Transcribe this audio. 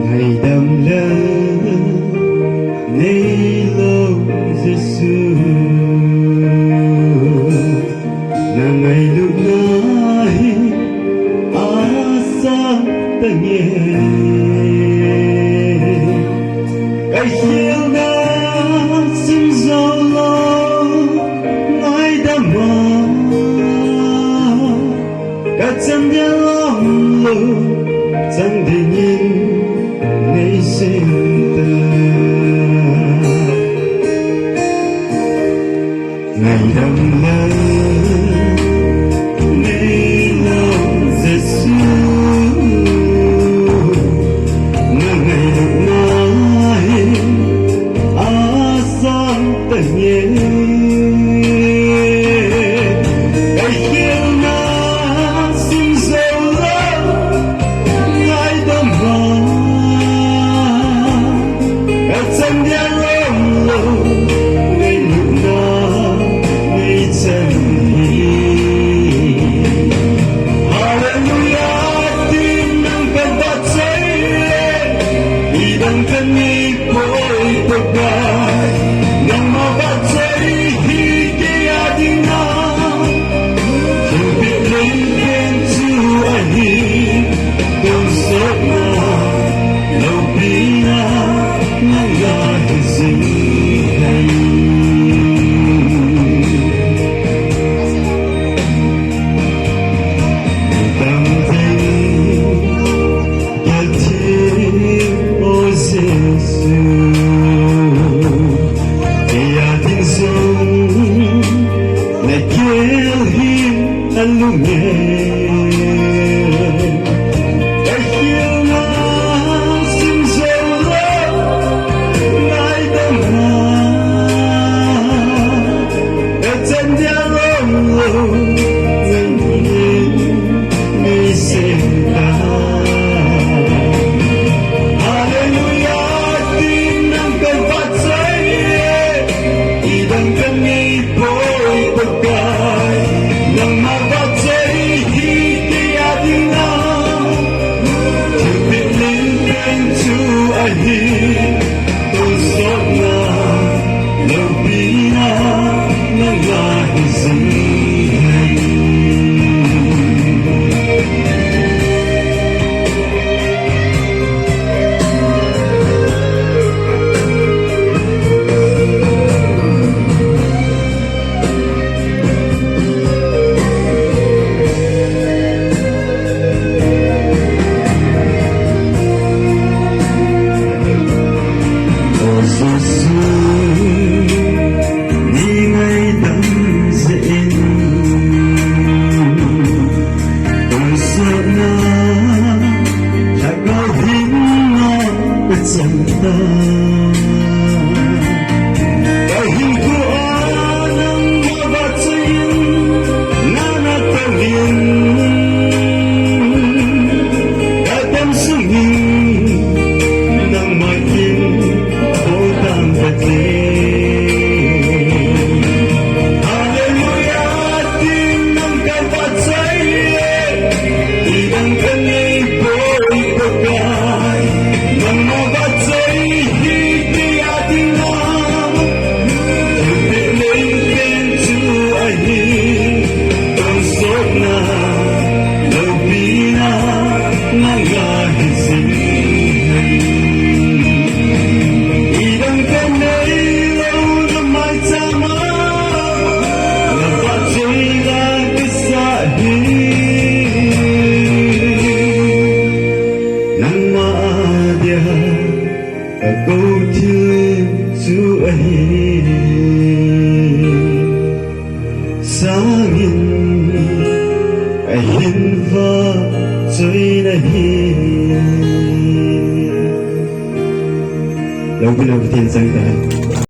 ngày đầm lớn nay lâu Giêsu là ngày lúc nãy asa tanye cái chiều đã xin giàu lo ngài đã mở cả chân dia lòng lưu chân đi nhìn nay sinh ngày đầm lớn nay lâu Giêsu là ngày lúc nãy asa tanye cái chiều đã xin giàu lo ngài đã mở cả chân dia lòng lưu ngày lúc nãy chân Hallelujah, tin ng kabatay, ibang kami po'y pagkay, ng mabatay, higayadin na, higit lingkin tuahin, tusok na, laupi na, nangahisihay. Lâu cái đầu tiên sang tới